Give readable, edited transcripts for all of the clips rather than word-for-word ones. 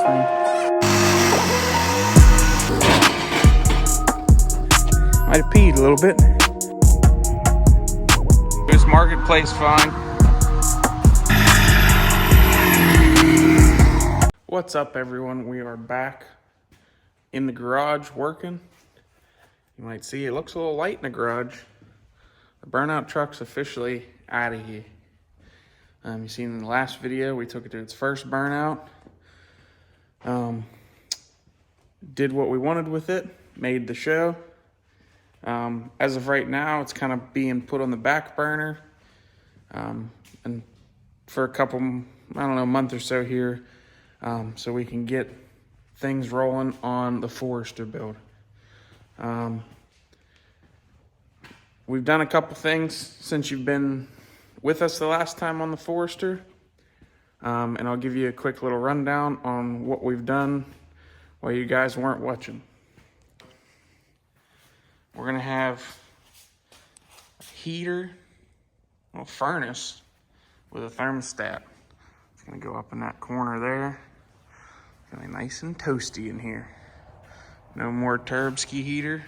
frame. Might have peed a little bit. This marketplace find. What's up, everyone? We are back in the garage working. You might see it looks a little light in the garage. The burnout truck's officially out of here. You seen in the last video, we took it to its first burnout. Did what we wanted with it, made the show. As of right now, it's kind of being put on the back burner. And for a couple, I don't know, month or so here, so we can get things rolling on the Forester build. We've done a couple things since you've been with us the last time on the Forester. And I'll give you a quick little rundown on what we've done while you guys weren't watching. We're gonna have a heater, a little furnace with a thermostat. It's gonna go up in that corner there. It's gonna be nice and toasty in here. No more Turbski heater.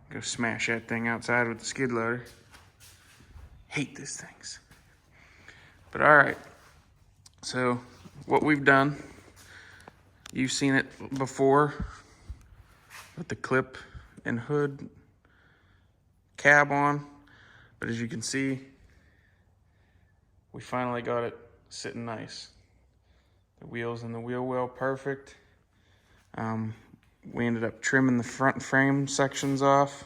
Go smash that thing outside with the skid loader. Hate these things. But all right, so what we've done, you've seen it before with the clip and hood cab on, but as you can see, we finally got it sitting nice. The wheels and the wheel well perfect. We ended up trimming the front frame sections off.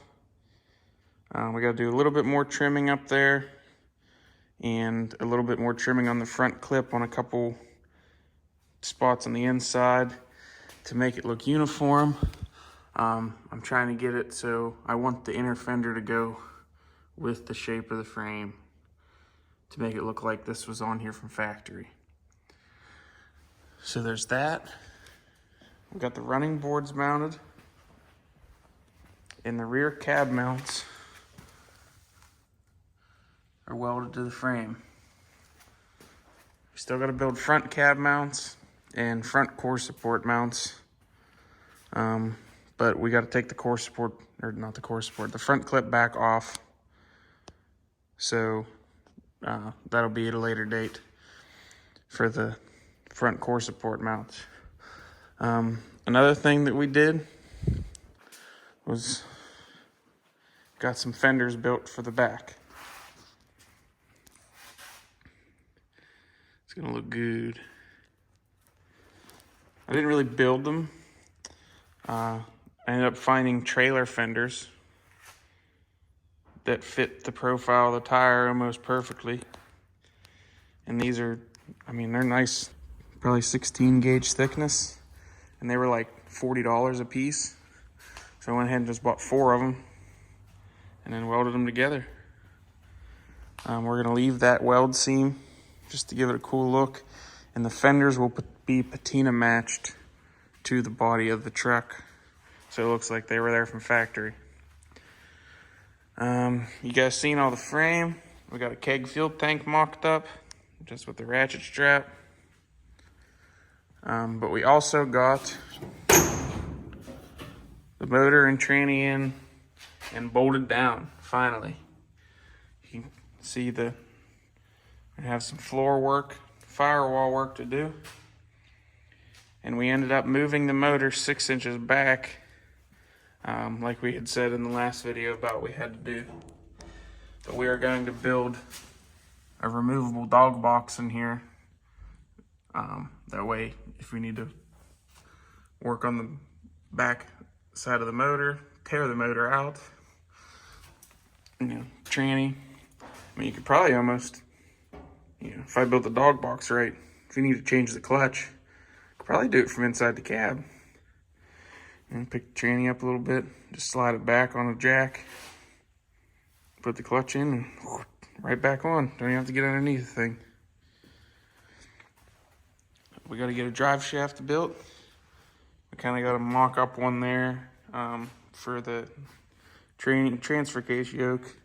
We got to do a little bit more trimming up there and a little bit more trimming on the front clip on a couple spots on the inside to make it look uniform. I'm trying to get it so I want the inner fender to go with the shape of the frame to make it look like this was on here from factory. So there's that. We've got the running boards mounted, and the rear cab mounts are welded to the frame. We still got to build front cab mounts and front core support mounts, but we got to take the core support, or not the core support, the front clip back off. So that'll be at a later date for the front core support mounts. Another thing that we did was got some fenders built for the back. It's gonna look good. I didn't really build them. I ended up finding trailer fenders that fit the profile of the tire almost perfectly. And these are, I mean, they're nice, probably 16 gauge thickness. And they were like $40 a piece. So I went ahead and just bought 4 of them and then welded them together. We're gonna leave that weld seam just to give it a cool look. And the fenders will be patina matched to the body of the truck. So it looks like they were there from factory. You guys seen all the frame. We got a keg fuel tank mocked up just with the ratchet strap. But we also got the motor and tranny in and bolted down, finally. You can see we have some floor work, firewall work to do. And we ended up moving the motor 6 inches back, like we had said in the last video about what we had to do. But we are going to build a removable dog box in here. That way, if we need to work on the back side of the motor, tear the motor out, tranny. I mean, you could probably almost, if I built the dog box right, if you need to change the clutch, I could probably do it from inside the cab. And pick the tranny up a little bit, just slide it back on a jack, put the clutch in, and right back on. Don't even have to get underneath the thing. We got to get a drive shaft built. We kind of got to mock up one there for the transfer case yoke.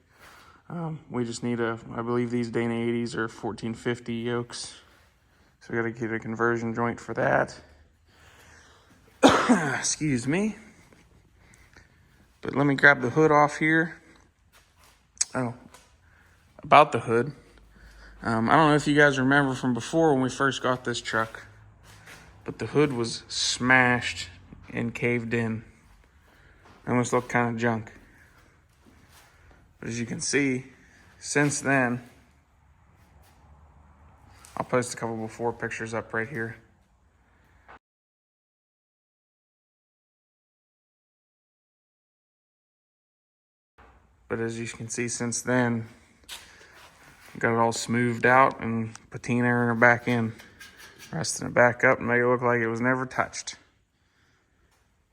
We just need I believe these Dana 80s are 1450 yokes. So we got to get a conversion joint for that. Excuse me. But let me grab the hood off here. Oh, about the hood. I don't know if you guys remember from before when we first got this truck, but the hood was smashed and caved in. It almost looked kind of junk. But as you can see, since then, I'll post a couple before pictures up right here. But as you can see, since then, got it all smoothed out and patina it back in, resting it back up and make it look like it was never touched.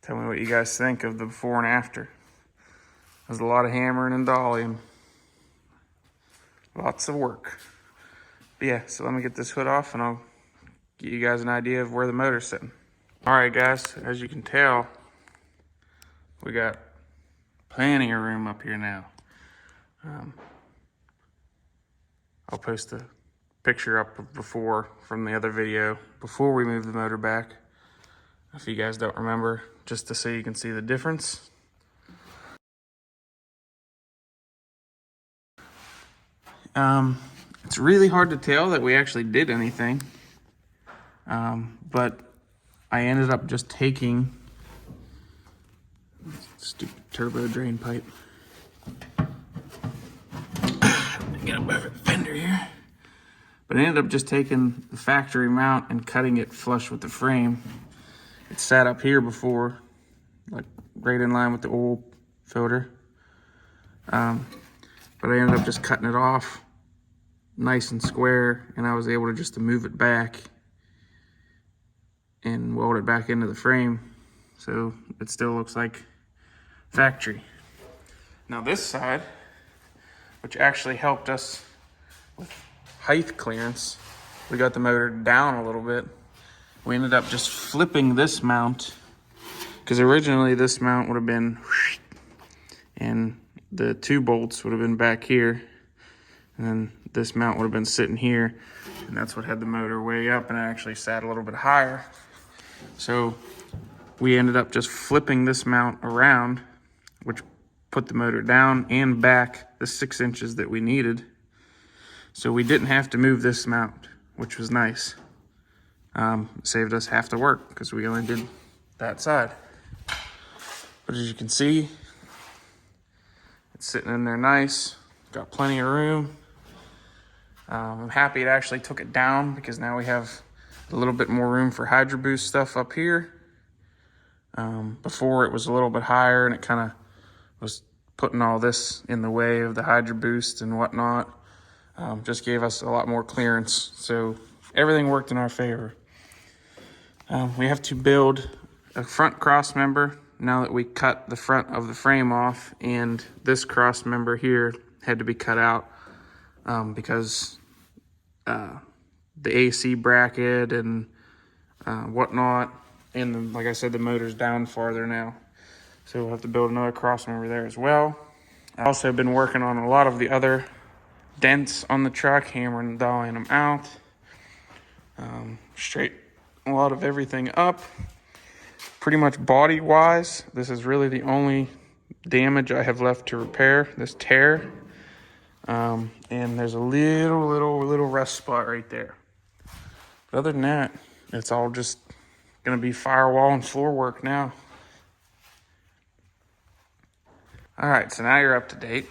Tell me what you guys think of the before and after. There's a lot of hammering and dollying. Lots of work. But yeah, so let me get this hood off and I'll give you guys an idea of where the motor's sitting. All right, guys, as you can tell, we got plenty of room up here now. I'll post a picture up of before from the other video before we moved the motor back. If you guys don't remember, just so you can see the difference. It's really hard to tell that we actually did anything. But I ended up just taking stupid turbo drain pipe. Get above the fender here. But I ended up just taking the factory mount and cutting it flush with the frame. It sat up here before, like right in line with the oil filter. But I ended up just cutting it off nice and square, and I was able to just move it back and weld it back into the frame. So it still looks like factory. Now this side, which actually helped us with height clearance, we got the motor down a little bit. We ended up just flipping this mount, because originally this mount would have been, and the 2 bolts would have been back here, and then this mount would have been sitting here, and that's what had the motor way up, and it actually sat a little bit higher. So we ended up just flipping this mount around, which put the motor down and back the 6 inches that we needed. So we didn't have to move this mount, which was nice. Saved us half the work because we only did that side. But as you can see, it's sitting in there nice. Got plenty of room. I'm happy it actually took it down because now we have a little bit more room for Hydro Boost stuff up here. Before it was a little bit higher and it kind of was putting all this in the way of the Hydro Boost and whatnot. Just gave us a lot more clearance. So everything worked in our favor. We have to build a front cross member now that we cut the front of the frame off, and this cross member here had to be cut out because the AC bracket and whatnot, and then, like I said, the motor's down farther now. So we'll have to build another cross member there as well. I've also been working on a lot of the other dents on the truck, hammering and dollying them out. Straight a lot of everything up. Pretty much body wise, this is really the only damage I have left to repair, this tear. And there's a little rust spot right there. But other than that, it's all just gonna be firewall and floor work now. All right, so now you're up to date.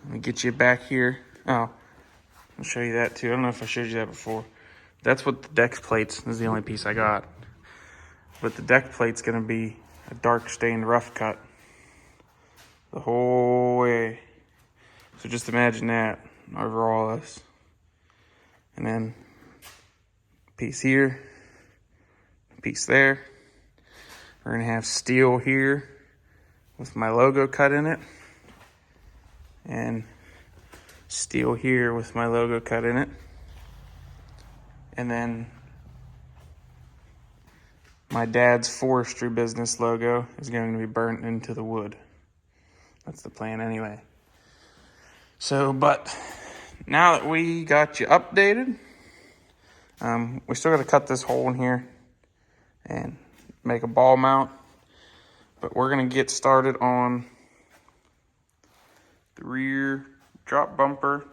Let me get you back here. Oh, I'll show you that too. I don't know if I showed you that before. That's what the deck plates, this is the only piece I got. But the deck plate's gonna be a dark stained rough cut the whole way. So just imagine that over all this. And then a piece here, a piece there. We're gonna have steel here with my logo cut in it. And steel here with my logo cut in it. And then my dad's forestry business logo is going to be burnt into the wood. That's the plan anyway. So, but now that we got you updated, we still got to cut this hole in here and make a ball mount. But we're gonna get started on the rear drop bumper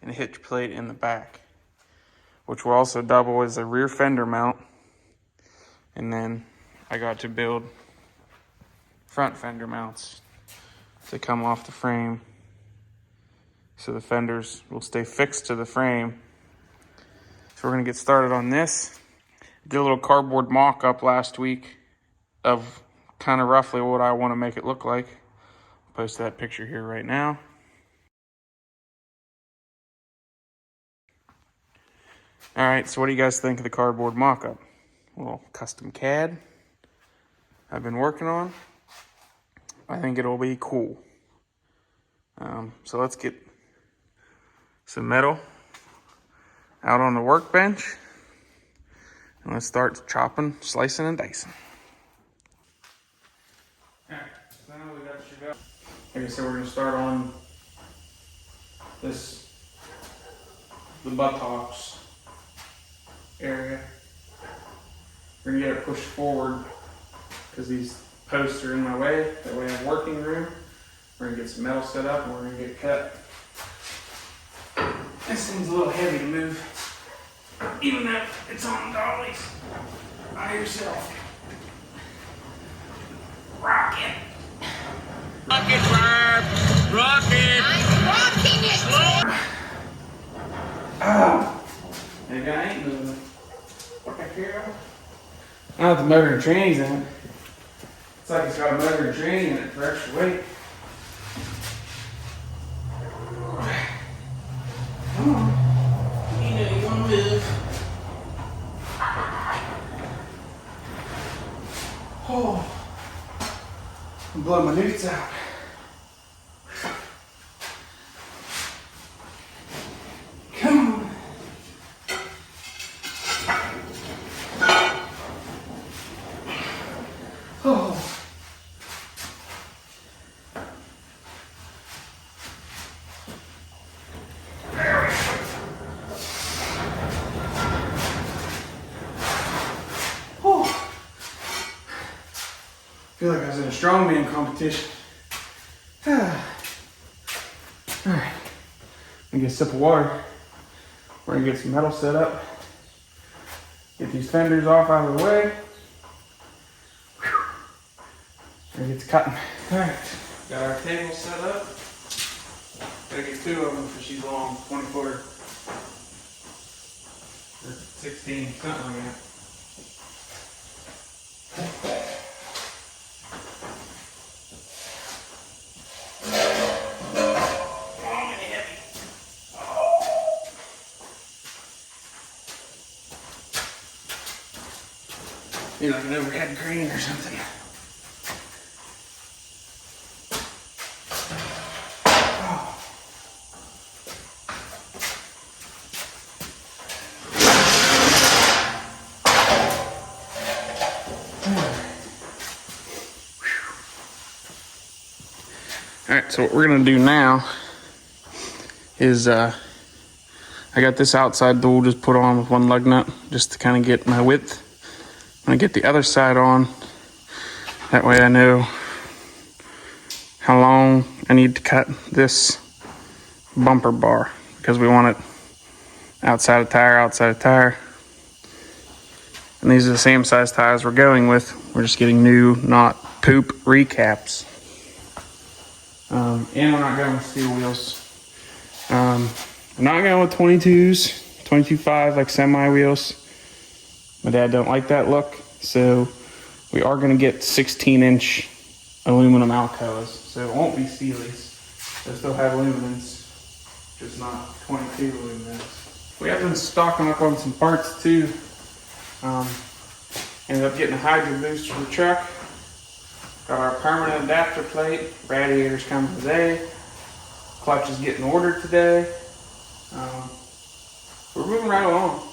and hitch plate in the back, which will also double as a rear fender mount. And then I got to build front fender mounts to come off the frame, so the fenders will stay fixed to the frame. So we're gonna get started on this. Did a little cardboard mock-up last week of kind of roughly what I want to make it look like. I'll post that picture here right now. All right, so what do you guys think of the cardboard mock-up? A little custom CAD I've been working on. I think it'll be cool. So let's get some metal out on the workbench and let's start chopping, slicing, and dicing. All right, so now we got your belt. Like I said, we're gonna start on the buttocks area. We're gonna get it pushed forward because these posts are in my way. That way I have working room. We're gonna get some metal set up and we're gonna get cut. This thing's a little heavy to move, even though it's on dollies by yourself. Rocket! Rocket fire! Rocket! I'm rocking it! Slow! Ah! That guy ain't moving. What the hell? I don't have the motor and trannies in it. It's like it's got a motor and tranny in it for extra weight. Come on. You know you're gonna move. Oh. I'm blowing my newts out. Come on. Oh. I feel like I was in a strongman competition. Alright, I'm gonna get a sip of water. We're gonna get some metal set up. Get these fenders off out of the way. We're gonna get to cutting. Alright, got our table set up. Gotta get two of them because she's long, 20-footer. Or 16, something like that. You know, like an overhead crane or something. Oh. All right, so what we're gonna do now is I got this outside tool just put on with one lug nut just to kind of get my width. I'm gonna get the other side on. That way I know how long I need to cut this bumper bar because we want it outside of tire, outside of tire. And these are the same size tires we're going with. We're just getting new, not poop recaps. And we're not going with steel wheels. I'm not going with 22s, 22.5 like semi wheels. My dad don't like that look, so we are going to get 16-inch aluminum Alcoas. So it won't be Steelies. They'll still have aluminums, just not 22 aluminums. We have been stocking up on some parts too. Ended up getting a hydro boost for the truck. Got our permanent adapter plate. Radiator's coming today. Clutch is getting ordered today. We're moving right along.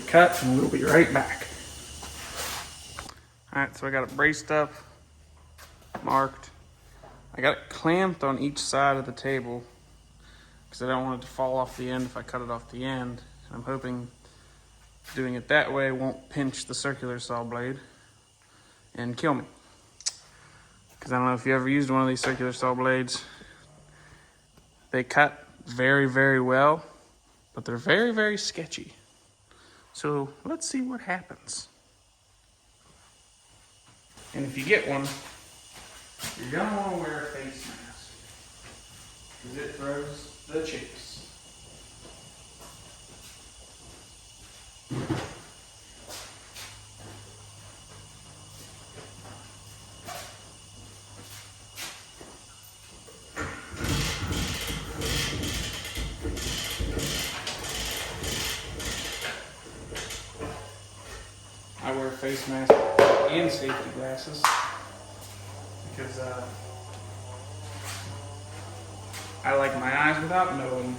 cut and we'll be right back. All right, so I got it braced up, marked. I got it clamped on each side of the table because I don't want it to fall off the end if I cut it off the end. I'm hoping doing it that way won't pinch the circular saw blade and kill me. Because I don't know if you ever used one of these circular saw blades. They cut very, very well, but they're very, very sketchy. So let's see what happens. And if you get one, you're gonna want to wear a face mask because it throws the chicks. I wear a face mask and safety glasses because I like my eyes without knowing.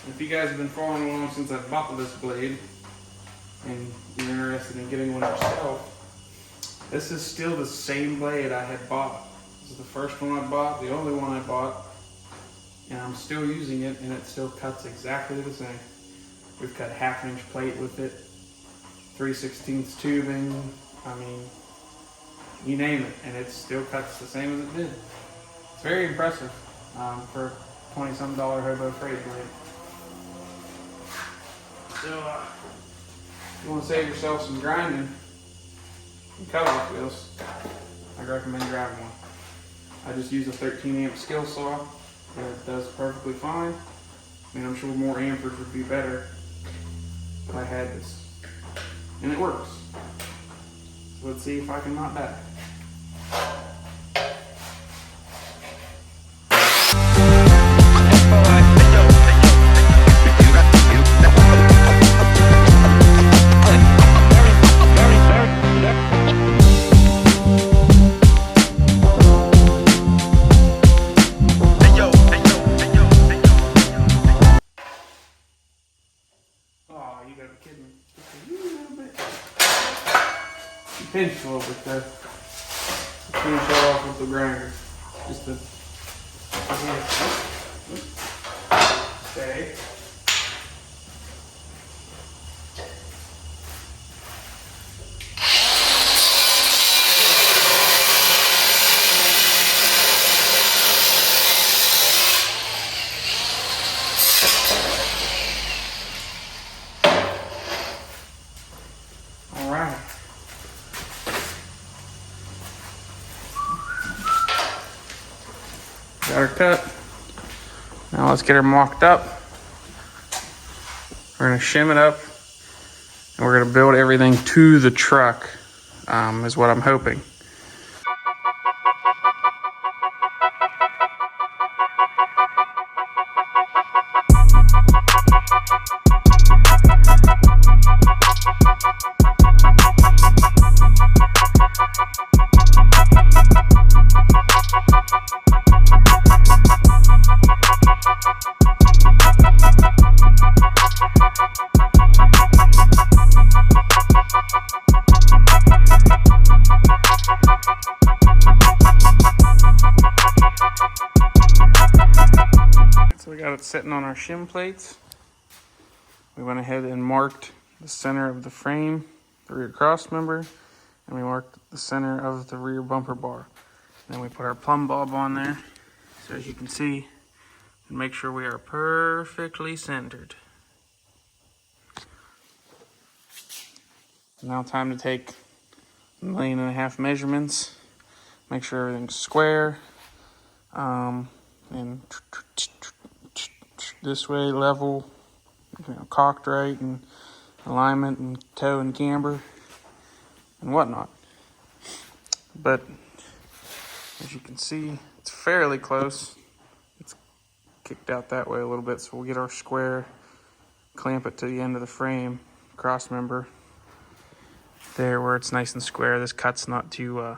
If you guys have been following along since I bought this blade and you're interested in getting one yourself, this is still the same blade I had bought. This is the first one I bought, the only one I bought, and I'm still using it and it still cuts exactly the same. We've cut 1/2 inch plate with it, 3/16 tubing, I mean, you name it, and it still cuts the same as it did. It's very impressive for a $20-some hobo freight blade. So, if you want to save yourself some grinding and cut-off wheels, I'd recommend grabbing one. I just use a 13 amp skill saw, and it does perfectly fine. I mean, I'm sure more amperage would be better if I had this. And it works. So let's see if I can knock that. Pinch a little bit there. Finish that off with the grinder. Just to stay. All right. Got her cut. Now let's get her mocked up. We're gonna shim it up and we're gonna build everything to the truck, is what I'm hoping. So we got it sitting on our shim plates. We went ahead and marked the center of the frame, the rear cross member, and we marked the center of the rear bumper bar. Then we put our plumb bob on there. So as you can see, and make sure we are perfectly centered. Now time to take 1.5 million measurements, make sure everything's square, and this way level, cocked right, and alignment and toe and camber and whatnot. But as you can see, it's fairly close. It's kicked out that way a little bit, so we'll get our square, clamp it to the end of the frame, cross member there where it's nice and square. This cut's not too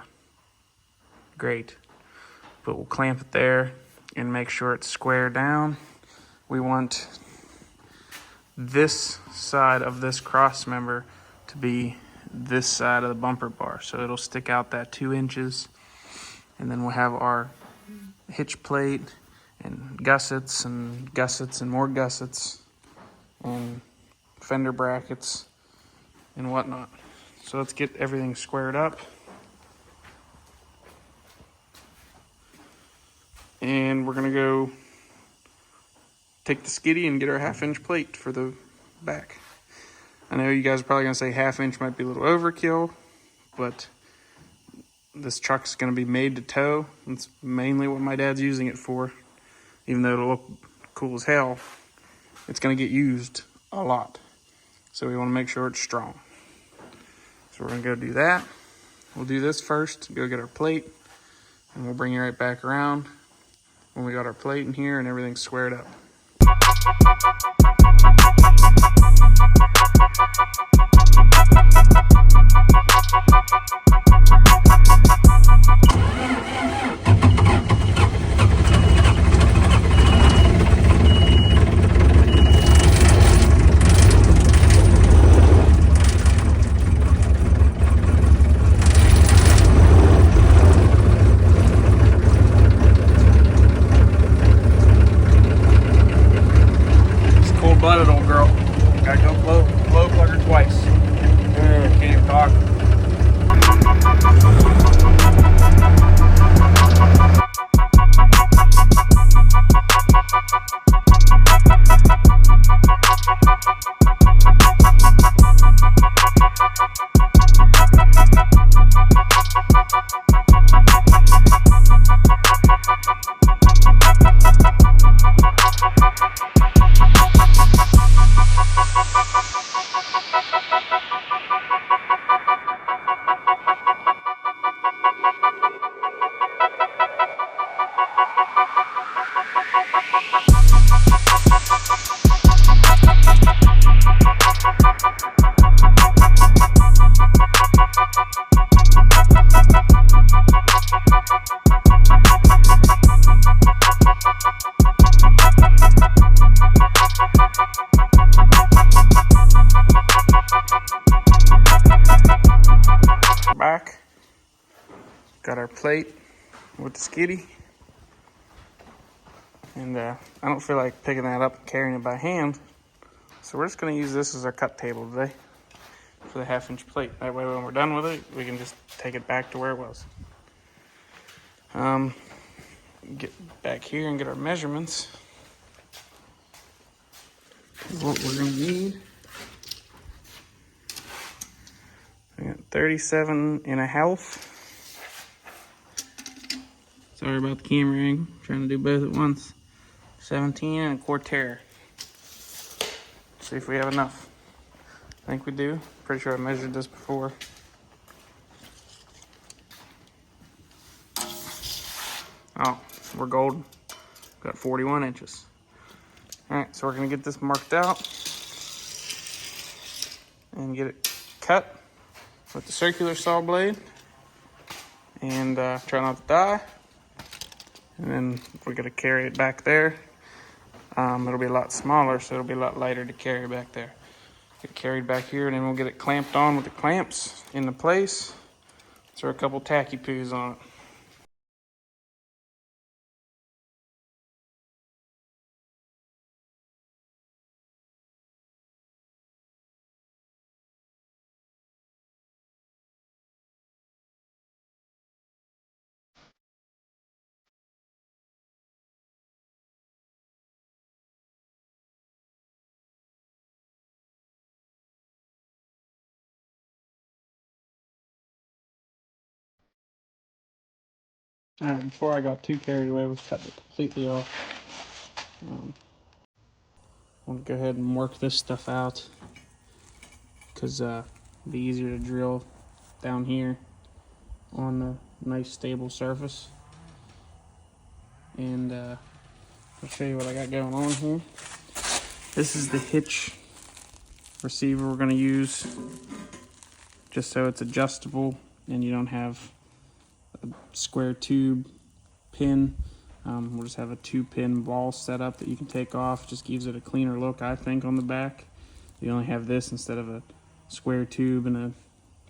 great, but we'll clamp it there and make sure it's square down. we want this side of this cross member to be this side of the bumper bar. So it'll stick out that 2 inches. And then we'll have our hitch plate and gussets and more gussets and fender brackets and whatnot. So let's get everything squared up. And we're gonna go take the skiddy and get our 1/2 inch plate for the back. I know you guys are probably gonna say 1/2 inch might be a little overkill, but this truck's gonna be made to tow. That's mainly what my dad's using it for. Even though it'll look cool as hell, it's gonna get used a lot. So we wanna make sure it's strong. So we're gonna go do that. We'll do this first, go get our plate, and we'll bring you right back around when we got our plate in here and everything's squared up. Blooded old girl. Gotta go blow plug her twice. Can't even talk. Back, got our plate with the skiddy, and I don't feel like picking that up and carrying it by hand, so we're just going to use this as our cut table today for the 1/2 inch plate. That way when we're done with it, we can just take it back to where it was. Get back here and get our measurements. What we're going to need. I got 37.5. Sorry about the camera angle. Trying to do both at once. 17 and a 1/4. See if we have enough. I think we do. Pretty sure I measured this before. Oh, we're golden. Got 41 inches. Alright, so we're going to get this marked out and get it cut with the circular saw blade, and try not to die. And then we're gonna carry it back there. It'll be a lot smaller, so it'll be a lot lighter to carry back there. Get it carried back here, and then we'll get it clamped on with the clamps into place. Throw a couple tacky poos on it. Before I got too carried away, we cut it completely off. I'm gonna go ahead and work this stuff out, because it'll be easier to drill down here on a nice stable surface. And I'll show you what I got going on here. This is the hitch receiver we're gonna use, just so it's adjustable and you don't have a square tube pin. We'll just have a 2-pin ball set up that you can take off. Just gives it a cleaner look, I think, on the back. You only have this instead of a square tube and a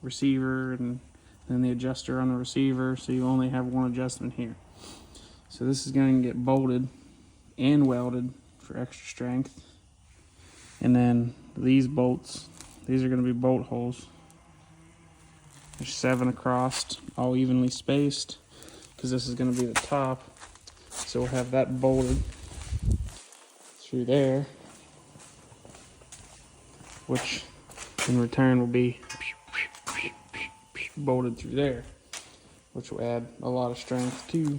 receiver and then the adjuster on the receiver, so you only have one adjustment here. So this is going to get bolted and welded for extra strength. And then these bolts, these are going to be bolt holes. There's 7 across, all evenly spaced, because this is going to be the top. So we'll have that bolted through there, which in return will be bolted through there, which will add a lot of strength too.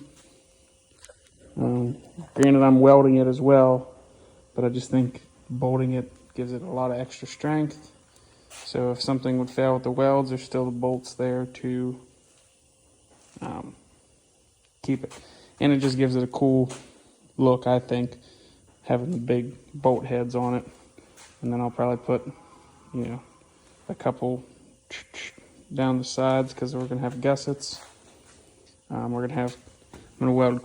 Granted, I'm welding it as well, but I just think bolting it gives it a lot of extra strength. So if something would fail with the welds, there's still the bolts there to keep it. And it just gives it a cool look, I think, having the big bolt heads on it. And then I'll probably put, you know, a couple down the sides because we're going to have gussets. I'm going to weld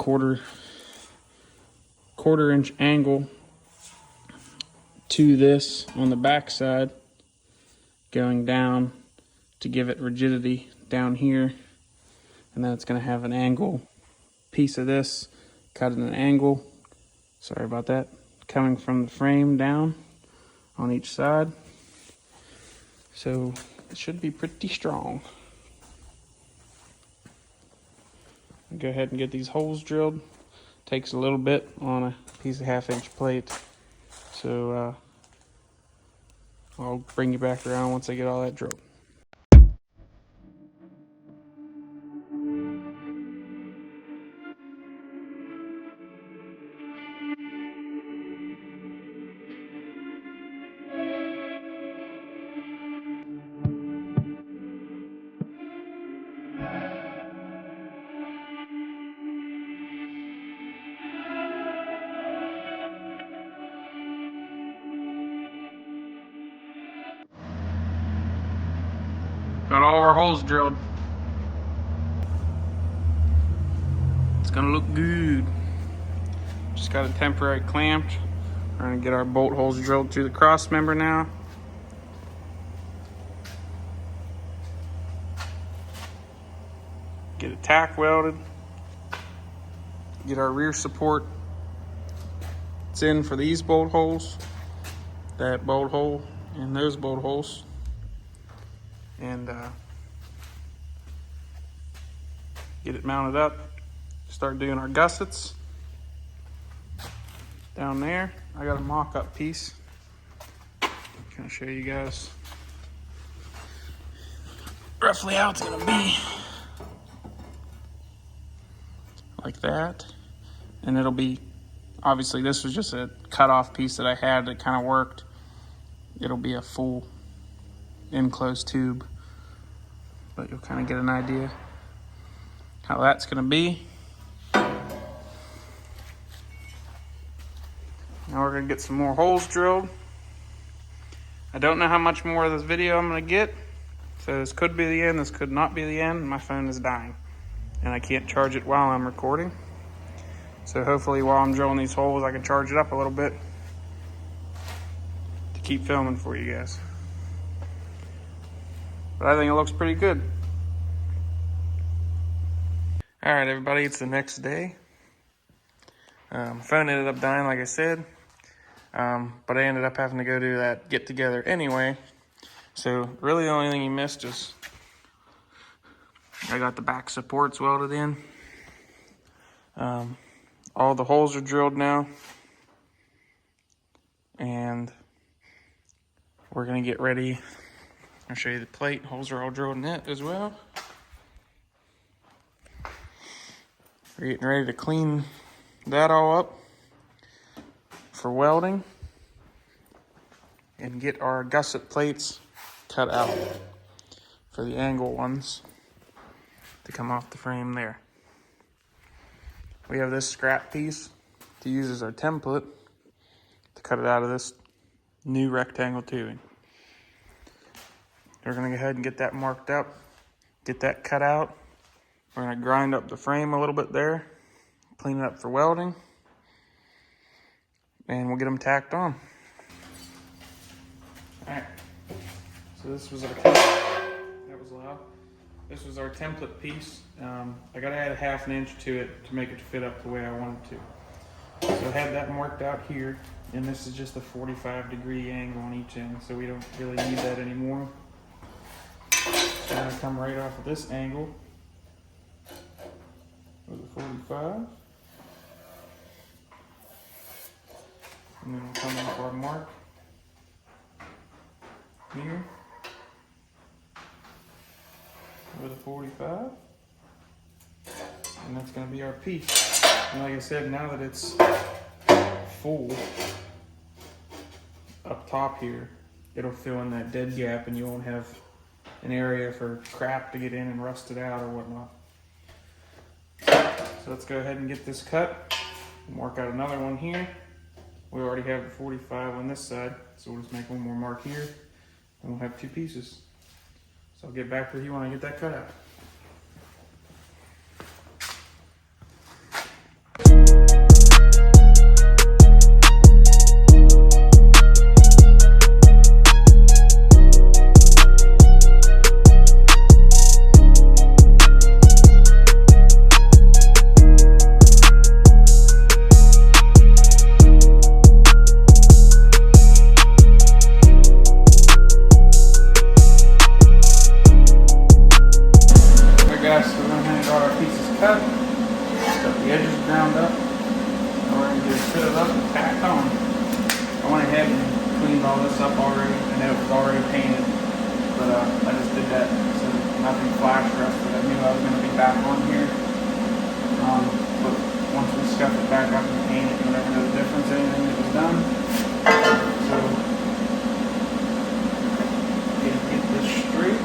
quarter-inch angle to this on the back side, going down to give it rigidity down here. And then it's going to have an angle piece of this cut at an angle, sorry about that, coming from the frame down on each side. So it should be pretty strong. I'll go ahead and get these holes drilled. Takes a little bit on a piece of 1/2-inch plate. So I'll bring you back around once I get all that drilled. Got all our holes drilled. It's gonna look good. Just got it temporary clamped. We're gonna get our bolt holes drilled through the cross member now. Get it tack welded. Get our rear support. It's in for these bolt holes, that bolt hole, and those bolt holes. And get it mounted up. Start doing our gussets down there. I got a mock-up piece. Kind of show you guys roughly how it's gonna be. Like that. And it'll be, obviously this was just a cut-off piece that I had that kind of worked. It'll be a full enclosed tube, but you'll kind of get an idea how that's going to be. Now we're going to get some more holes drilled. I don't know how much more of this video I'm going to get, so this could be the end, this could not be the end. My phone is dying and I can't charge it while I'm recording, so hopefully while I'm drilling these holes I can charge it up a little bit to keep filming for you guys. But I think it looks pretty good. All right, everybody, it's the next day. Phone ended up dying, like I said, but I ended up having to go do that get together anyway. So really the only thing you missed is I got the back supports welded in. All the holes are drilled now. And we're gonna get ready. I'll show you the plate. Holes are all drilled in it as well. We're getting ready to clean that all up for welding and get our gusset plates cut out for the angle ones to come off the frame there. We have this scrap piece to use as our template to cut it out of this new rectangle tubing. We're gonna go ahead and get that marked up, get that cut out. We're gonna grind up the frame a little bit there, clean it up for welding, and we'll get them tacked on. All right, so this was our that was loud. This was our template piece. I gotta add a 1/2 inch to it to make it fit up the way I want it to. So I had that marked out here, and this is just a 45-degree angle on each end, so we don't really need that anymore. So I'm gonna come right off of this angle with a 45. And then we'll come off our mark here with a 45. And that's going to be our piece. And like I said, now that it's full up top here, it'll fill in that dead gap and you won't have an area for crap to get in and rust it out or whatnot. So let's go ahead and get this cut and work out another one here. We already have a 45 on this side, so we'll just make one more mark here and we'll have 2 pieces. So I'll get back with you when I get that cut out. Got the edges ground up, and we're going to just fit it up and tack on. I went ahead and cleaned all this up already, and it was already painted, but I just did that so nothing flash rusted. I knew I was going to be back on here, but once we scuff it back up and paint it, you'll never know the difference in anything that was done. So, get this straight.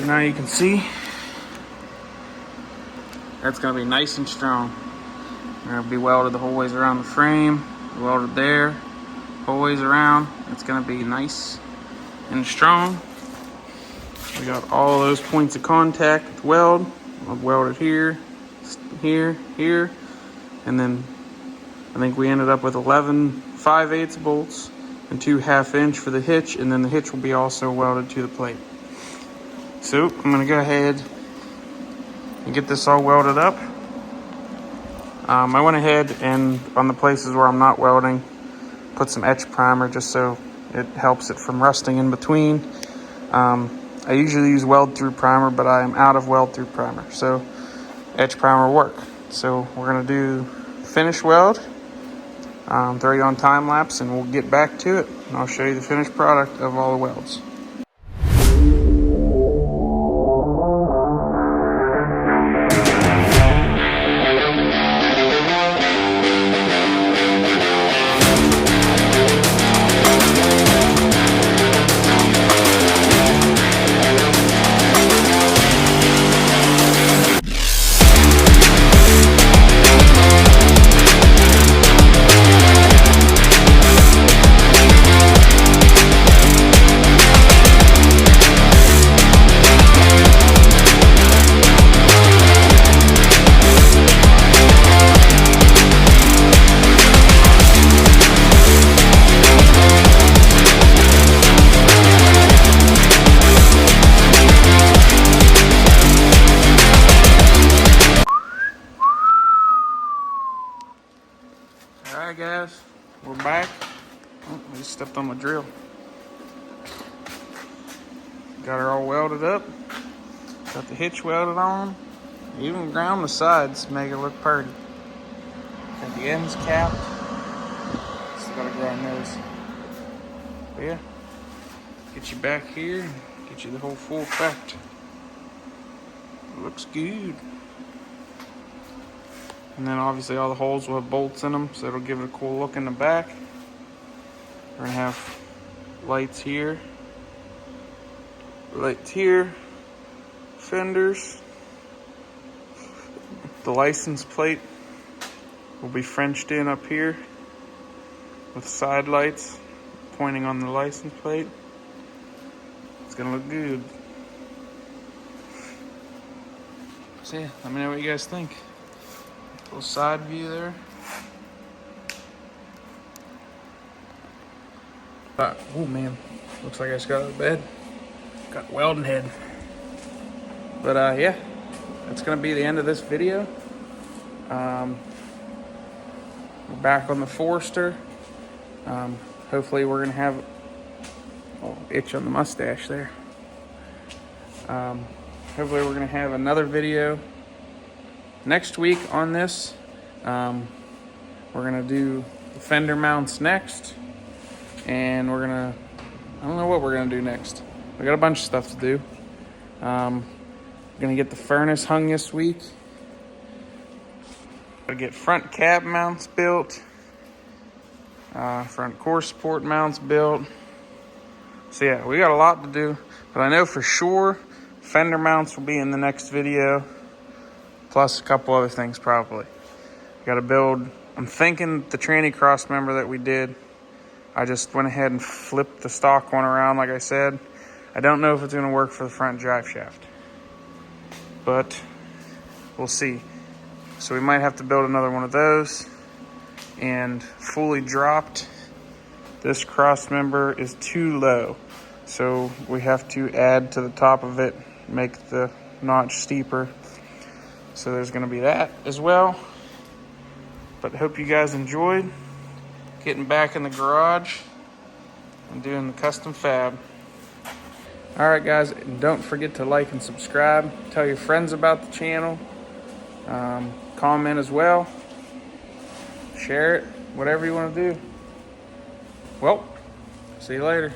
Now you can see that's going to be nice and strong. It'll be welded the whole ways around the frame, welded there, whole ways around. It's going to be nice and strong. We got all those points of contact with weld. I've welded here, here, here, and then I think we ended up with 11 5/8 bolts and 2 1/2 inch for the hitch, and then the hitch will be also welded to the plate. So I'm going to go ahead and get this all welded up. I went ahead and on the places where I'm not welding, put some etch primer just so it helps it from rusting in between. I usually use weld through primer, but I am out of weld through primer, so etch primer will work. So we're going to do finish weld, throw you on time lapse, and we'll get back to it and I'll show you the finished product of all the welds. Alright guys, we're back. Oh, I just stepped on my drill. Got her all welded up. Got the hitch welded on. Even ground the sides to make it look pretty. Got the ends capped. Still gotta grind those. But yeah, get you back here, get you the whole full effect. Looks good. And then obviously all the holes will have bolts in them, so it'll give it a cool look in the back. We're gonna have lights here, fenders. The license plate will be Frenched in up here with side lights pointing on the license plate. It's gonna look good. So yeah, let me know what you guys think. Little side view there. Oh man, looks like I just got out of bed. Got welding head. But yeah, that's gonna be the end of this video. We're back on the Forester. Hopefully we're gonna have itch on the mustache there. Hopefully we're gonna have another video next week on this. We're gonna do the fender mounts next, and I don't know what we're gonna do next. We got a bunch of stuff to do. We're gonna get the furnace hung this week. Gotta get front cab mounts built, front core support mounts built. So yeah, we got a lot to do, but I know for sure fender mounts will be in the next video, plus a couple other things probably. Gotta build, I'm thinking the tranny cross member that we did, I just went ahead and flipped the stock one around like I said. I don't know if it's gonna work for the front drive shaft, but we'll see. So we might have to build another one of those. And fully dropped, this cross member is too low. So we have to add to the top of it, make the notch steeper. So there's gonna be that as well. But hope you guys enjoyed getting back in the garage and doing the custom fab. All right guys, and don't forget to like and subscribe. Tell your friends about the channel. Comment as well. Share it, whatever you want to do. Well, see you later.